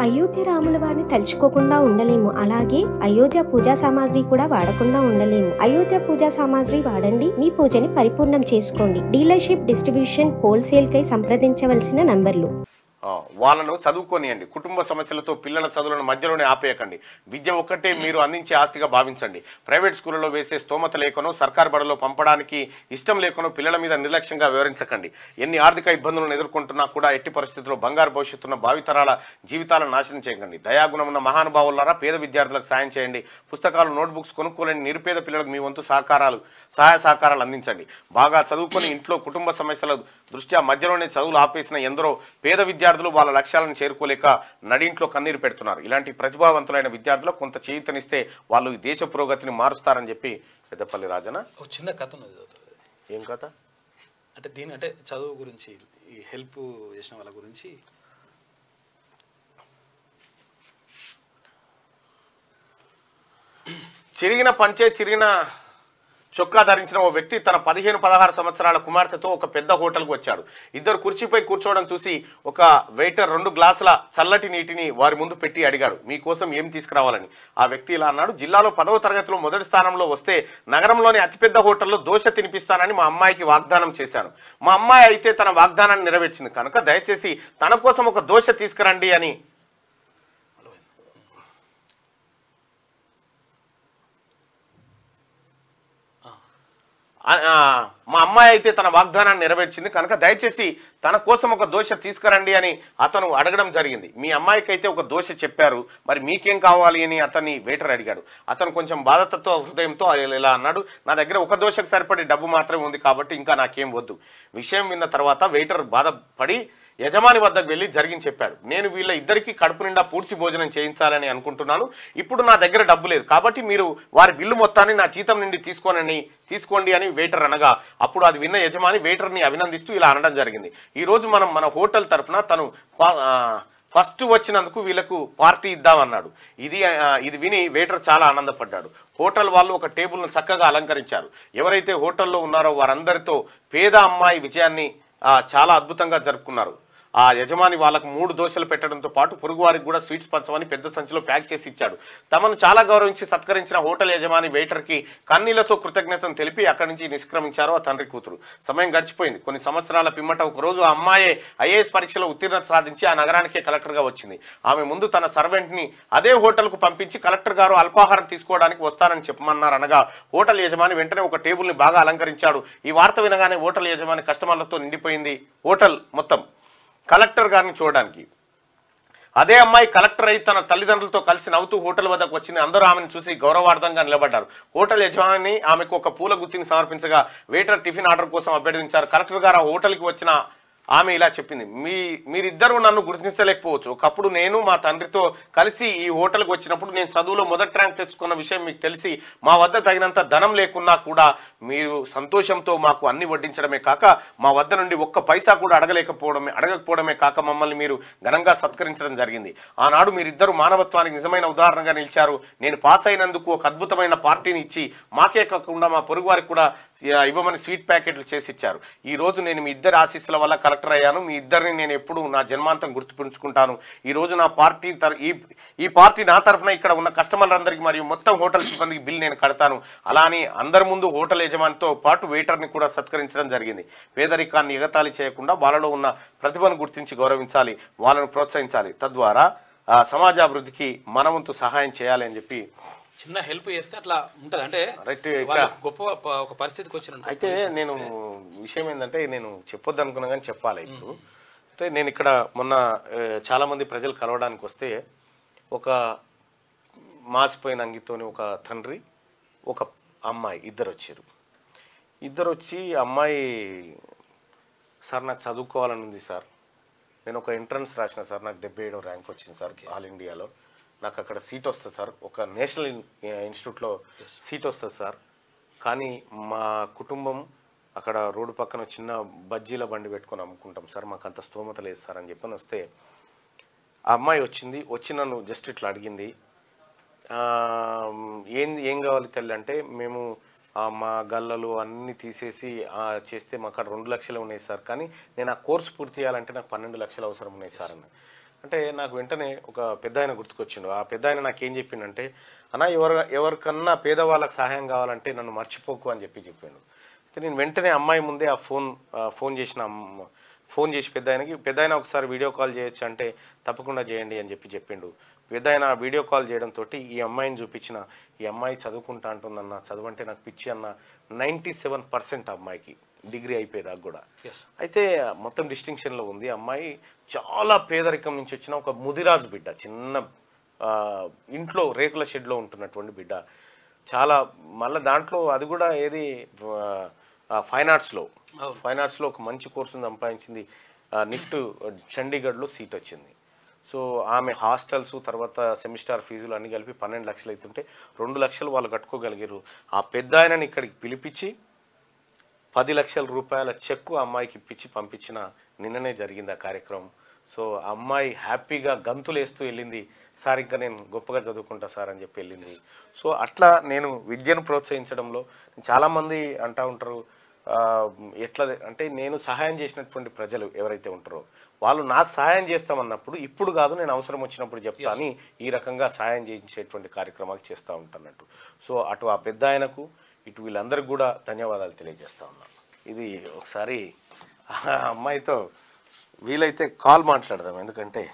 అయోధ్య రాముల వారిని తలుచుకోకుండా ఉండలేము. అలాగే అయోధ్య పూజా సామాగ్రి కూడా వాడకుండా ఉండలేము. అయోధ్య పూజా సామాగ్రి వాడండి, మీ పూజని పరిపూర్ణం చేసుకోండి. డీలర్షిప్, డిస్ట్రిబ్యూషన్, హోల్సేల్ కై సంప్రదించవలసిన నంబర్లు. వాళ్ళను చదువుకోనియండి. కుటుంబ సమస్యలతో పిల్లల చదువులను మధ్యలోనే ఆపేయకండి. విద్య ఒక్కటే మీరు అందించే ఆస్తిగా భావించండి. ప్రైవేట్ స్కూళ్ళలో వేసే స్తోమత లేకనో, సర్కార్ బడిలో పంపడానికి ఇష్టం లేకనో పిల్లల మీద నిర్లక్ష్యంగా వివరించకండి. ఎన్ని ఆర్థిక ఇబ్బందులను ఎదుర్కొంటున్నా కూడా ఎట్టి పరిస్థితుల్లో బంగారు భవిష్యత్తున్న భావితరాల జీవితాలను నాశనం చేయకండి. దయాగుణమున్న మహానుభావులారా పేద విద్యార్థులకు సాయం చేయండి. పుస్తకాలు, నోట్బుక్స్ కొనుక్కోలేని నిరుపేద పిల్లలకు మీ వంతు సహాయ సహకారాలు అందించండి. బాగా చదువుకొని ఇంట్లో కుటుంబ సమస్యల దృష్ట్యా మధ్యలోనే చదువులు ఆపేసిన ఎందరో పేద విద్యార్థులు వాళ్ళ లక్ష్యాలను చేరుకోలేక నడింట్లో కన్నీరు పెడుతున్నారు. ఇలాంటి ప్రతిభావంతులైన విద్యార్థులకు కొంత చేయూతనిస్తే వాళ్ళు దేశ పురోగతిని మారుస్తారని చెప్పి పెద్దపల్లి రాజన చిన్న కథ ఉన్నది. ఏం కథ అంటే దీని అంటే చదువు గురించి, ఈ హెల్ప్ చేసిన వాళ్ళ గురించి. చిరిగిన చొక్కా ధరించిన ఓ వ్యక్తి తన 15-16 సంవత్సరాల కుమార్తెతో ఒక పెద్ద హోటల్కు వచ్చాడు. ఇద్దరు కుర్చీపై కూర్చోవడం చూసి ఒక వెయిటర్ 2 గ్లాసుల చల్లటి నీటిని వారి ముందు పెట్టి అడిగాడు, మీకోసం ఏం తీసుకురావాలని. ఆ వ్యక్తి ఇలా అన్నాడు, జిల్లాలో 10వ తరగతిలో మొదటి స్థానంలో వస్తే నగరంలోని అతిపెద్ద హోటల్లో దోశ తినిపిస్తానని మా అమ్మాయికి వాగ్దానం చేశాను. మా అమ్మాయి అయితే తన వాగ్దానాన్ని నెరవేర్చింది కనుక దయచేసి తన కోసం ఒక దోశ తీసుకురండి అని. మా అమ్మాయి అయితే తన వాగ్దానాన్ని నెరవేర్చింది కనుక దయచేసి తన కోసం ఒక దోశ తీసుకురండి అని అతను అడగడం జరిగింది. మీ అమ్మాయికి అయితే ఒక దోశ చెప్పారు, మరి మీకేం కావాలి అని అతన్ని వెయిటర్ అడిగాడు. అతను కొంచెం బాధతో హృదయంతో ఇలా అన్నాడు, నా దగ్గర ఒక దోశకు సరిపడే డబ్బు మాత్రమే ఉంది కాబట్టి ఇంకా నాకేం వద్దు. విషయం విన్న తర్వాత వెయిటర్ బాధపడి యజమాని వద్దకు వెళ్ళి జరిగింది చెప్పాడు. నేను వీళ్ళ ఇద్దరికి కడుపు నిండా పూర్తి భోజనం చేయించాలని అనుకుంటున్నాను. ఇప్పుడు నా దగ్గర డబ్బు లేదు కాబట్టి మీరు వారి బిల్లు మొత్తాన్ని నా జీతం నుండి తీసుకోండి అని వెయిటర్ అనగా అప్పుడు అది విన్న యజమాని వెయిటర్ని అభినందిస్తూ ఇలా అనడం జరిగింది, ఈరోజు మనం మన హోటల్ తరఫున తను ఫస్ట్ వచ్చినందుకు వీళ్ళకు పార్టీ ఇద్దామన్నాడు. ఇది విని వెయిటర్ చాలా ఆనందపడ్డాడు. హోటల్ వాళ్ళు ఒక టేబుల్ను చక్కగా అలంకరించారు. ఎవరైతే హోటల్లో ఉన్నారో వారందరితో పేద అమ్మాయి విజయాన్ని చాలా అద్భుతంగా జరుపుకున్నారు. ఆ యజమాని వాళ్ళకు 3 దోశలు పెట్టడంతో పాటు పొరుగు వారికి కూడా స్వీట్స్ పంచమని పెద్ద సంచిలో ప్యాక్ చేసి ఇచ్చాడు. తమను చాలా గౌరవించి సత్కరించిన హోటల్ యజమాని వెయిటర్కి కన్నీళ్లతో కృతజ్ఞతను తెలిపి అక్కడి నుంచి నిష్క్రమించారు ఆ తండ్రి కూతురు. సమయం గడిచిపోయింది. కొన్ని సంవత్సరాల పిమ్మట ఒకరోజు ఆ అమ్మాయే ఐఏఎస్ పరీక్షలో ఉత్తీర్ణత సాధించి ఆ నగరానికే కలెక్టర్గా వచ్చింది. ఆమె ముందు తన సర్వెంట్ని అదే హోటల్కు పంపించి కలెక్టర్ గారు అల్పాహారం తీసుకోవడానికి వస్తానని చెప్పమన్నారు. అనగా హోటల్ యజమాని వెంటనే ఒక టేబుల్ని బాగా అలంకరించాడు. ఈ వార్త వినగానే హోటల్ యజమాని కస్టమర్లతో నిండిపోయింది హోటల్ మొత్తం కలెక్టర్ గారిని చూడడానికి. అదే అమ్మాయి కలెక్టర్ అయి తన తల్లిదండ్రులతో కలిసి నవ్వుతూ హోటల్ వద్దకు వచ్చింది. అందరూ ఆమెను చూసి గౌరవార్థంగా నిలబడ్డారు. హోటల్ యజమాని ఆమెకు ఒక పూల గుత్తిని సమర్పించగా వెయిటర్ టిఫిన్ ఆర్డర్ కోసం అభ్యర్థించారు. కలెక్టర్ గారు ఆ హోటల్కి వచ్చిన ఆమె ఇలా చెప్పింది, మీరిద్దరూ నన్ను గుర్తించలేకపోవచ్చు. ఒకప్పుడు నేను మా తండ్రితో కలిసి ఈ హోటల్కి వచ్చినప్పుడు నేను చదువులో మొదటి ర్యాంక్ తెచ్చుకున్న విషయం మీకు తెలిసి మా వద్ద తగినంత ధనం లేకున్నా కూడా మీరు సంతోషంతో మాకు అన్ని వడ్డించడమే కాక మా వద్ద నుండి ఒక్క పైసా కూడా అడగకపోవడమే కాక మమ్మల్ని మీరు ఘనంగా సత్కరించడం జరిగింది. ఆనాడు మీరిద్దరు మానవత్వానికి నిజమైన ఉదాహరణగా నిలిచారు. నేను పాస్ అయినందుకు ఒక అద్భుతమైన పార్టీని ఇచ్చి మాకే కాకుండా మా పొరుగు వారికి కూడా ఇవ్వమని స్వీట్ ప్యాకెట్లు చేసి ఇచ్చారు. ఈ రోజు నేను మీ ఇద్దరి ఆశీస్సుల వల్ల కలెక్టర్ అయ్యాను. మీ ఇద్దరిని నేను ఎప్పుడు నా జన్మాంతం గుర్తుపెంచుకుంటాను. ఈ రోజు నా పార్టీ నా తరఫున ఇక్కడ ఉన్న కస్టమర్లందరికీ మరియు మొత్తం హోటల్ సిబ్బందికి బిల్ నేను కడతాను. అలా అని అందరి ముందు హోటల్ యజమానితో పాటు వెయిటర్ని కూడా సత్కరించడం జరిగింది. పేదరికాన్ని ఎగతాళి చేయకుండా వాళ్ళలో ఉన్న ప్రతిభను గుర్తించి గౌరవించాలి, వాళ్ళను ప్రోత్సహించాలి. తద్వారా సమాజాభివృద్ధికి మనవంతు సహాయం చేయాలి అని చెప్పి చిన్న హెల్ప్ చేస్తే అట్లా ఉంటుంది. అంటే గొప్ప ఒక పరిస్థితికి వచ్చిన అయితే నేను విషయం ఏంటంటే నేను చెప్పొద్దు అనుకున్నా కానీ చెప్పాలి. ఇప్పుడు అయితే నేను ఇక్కడ మొన్న చాలామంది ప్రజలు కలవడానికి వస్తే ఒక మాసిపోయిన అంగితోని ఒక తండ్రి ఒక అమ్మాయి ఇద్దరు వచ్చి అమ్మాయి సార్ నాకు చదువుకోవాలని ఉంది సార్, నేను ఒక ఎంట్రన్స్ రాసిన సార్, నాకు 77 ర్యాంక్ వచ్చింది సార్ ఆల్ ఇండియాలో, నాకు అక్కడ సీట్ వస్తుంది సార్, ఒక నేషనల్ ఇన్స్టిట్యూట్లో సీట్ వస్తుంది సార్, కానీ మా కుటుంబం అక్కడ రోడ్డు పక్కన చిన్న బజ్జీల బండి పెట్టుకొని అమ్ముకుంటాం సార్, మాకు అంత స్తోమత లేదు సార్ అని చెప్పని వస్తే ఆ అమ్మాయి వచ్చి నన్ను జస్ట్ ఇట్లా అడిగింది, ఏం కావాలి తల్లి అంటే మేము మా గల్లలు అన్నీ తీసేసి చేస్తే మాకు అక్కడ 2 లక్షలు ఉన్నాయి సార్, కానీ నేను ఆ కోర్సు పూర్తి చేయాలంటే నాకు 12 లక్షలు అవసరం ఉన్నాయి సార్ అన్న. అంటే నాకు వెంటనే ఒక పెద్ద ఆయన గుర్తుకొచ్చిండు. ఆ పెద్ద ఆయన నాకేం చెప్పిండంటే, అన్న ఎవరికన్నా పేదవాళ్ళకి సహాయం కావాలంటే నన్ను మర్చిపోకు అని చెప్పిండు. అయితే నేను వెంటనే అమ్మాయి ముందే ఆ ఫోన్ చేసి పెద్ద ఆయన ఒకసారి వీడియో కాల్ చేయొచ్చు అంటే తప్పకుండా చేయండి అని చెప్పిండు. పెద్ద ఆయన వీడియో కాల్ చేయడంతో ఈ అమ్మాయిని చూపించిన, ఈ అమ్మాయి చదువుకుంటా అంటుందన్న, చదువంటే నాకు పిచ్చి అన్న. 97% అమ్మాయికి డిగ్రీ అయిపోయేదాకా కూడా. అయితే మొత్తం డిస్టింక్షన్లో ఉంది అమ్మాయి. చాలా పేదరికం నుంచి వచ్చిన ఒక ముదిరాజు బిడ్డ, చిన్న ఇంట్లో రేకుల షెడ్లో ఉంటున్నటువంటి బిడ్డ. చాలా మళ్ళీ దాంట్లో అది కూడా ఏది ఫైన్ ఆర్ట్స్లో ఒక మంచి కోర్సును సంపాదించింది. నిఫ్ట్ చండీగఢ్లో సీట్ వచ్చింది. సో ఆమె హాస్టల్స్ తర్వాత సెమిస్టర్ ఫీజులు అన్నీ కలిపి 12 లక్షలు అవుతుంటే 2 లక్షలు వాళ్ళు కట్టుకోగలిగారు. ఆ పెద్ద ఆయనని ఇక్కడికి పిలిపించి 10 లక్షల రూపాయల చెక్కు అమ్మాయికి ఇప్పించి పంపించిన నిన్ననే జరిగింది ఆ కార్యక్రమం. సో అమ్మాయి హ్యాపీగా గంతులేస్తూ వెళ్ళింది. సార్ ఇంకా నేను గొప్పగా చదువుకుంటా సార్ అని చెప్పి వెళ్ళింది. సో అట్లా నేను విద్యను ప్రోత్సహించడంలో చాలామంది అంటూ ఉంటారు, ఎట్లా అంటే నేను సహాయం చేసినటువంటి ప్రజలు ఎవరైతే ఉంటారో వాళ్ళు నాకు సహాయం చేస్తామన్నప్పుడు ఇప్పుడు కాదు నేను అవసరం వచ్చినప్పుడు చెప్తా అని ఈ రకంగా సహాయం చేయించేటువంటి కార్యక్రమాలు చేస్తూ ఉంటానట్టు. సో అటు ఆ పెద్ద ఆయనకు ఇటు వీళ్ళందరికీ కూడా ధన్యవాదాలు తెలియజేస్తా ఉన్నాను. ఇది ఒకసారి ఆ అమ్మాయితో వీలైతే కాల్ మాట్లాడదాం, ఎందుకంటే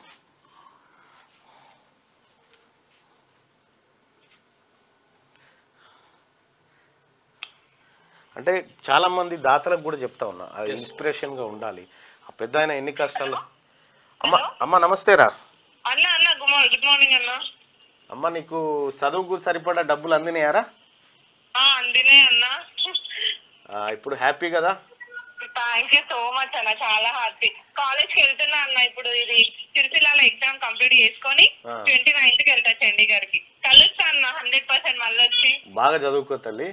అంటే చాలామంది దాతలకు కూడా చెప్తా ఉన్నా అది ఇన్స్పిరేషన్గా ఉండాలి. ఆ పెద్ద ఆయన ఎన్ని కష్టాలు. అమ్మ నమస్తేరా. గుడ్ మార్నింగ్ అన్న. అమ్మ నీకు చదువుకు సరిపడా డబ్బులు అందినాయారా? అందినాయి అన్న. ఇప్పుడు హ్యాపీ కదా? థ్యాంక్ యూ సో మచ్ అన్న, చాలా హ్యాపీ. కాలేజ్కి వెళ్తున్నా అన్న, ఇప్పుడు ఇది సిరిసిల్లాలో ఎగ్జామ్ కంప్లీట్ చేసుకొని 29కి వెళ్తా చండీగఢ్కి. కలుస్తా అన్న 100% మళ్ళీ వచ్చి. బాగా చదువుకో తల్లి.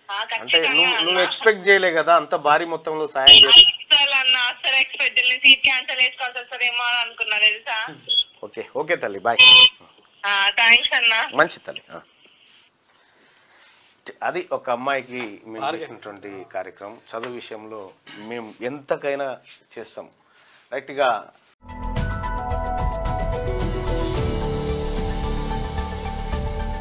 అంటే నువ్వు ఎక్స్పెక్ట్ చేయలే కదా అంత భారీ మొత్తంలో సాయం చేసి. అసలు ఎక్స్పెక్ట్ సీట్ క్యాన్సిల్ చేసుకోవాల్సి వస్తుందేమో అని అనుకున్నా తెలుసా. ఓకే తల్లి, బాయ్. థ్యాంక్స్ అన్న. మంచి తల్లి. అది ఒక అమ్మాయికి మేము చేసినటువంటి కార్యక్రమం. చదువు విషయంలో మేము ఎంతకైనా చేస్తాం. రైట్గా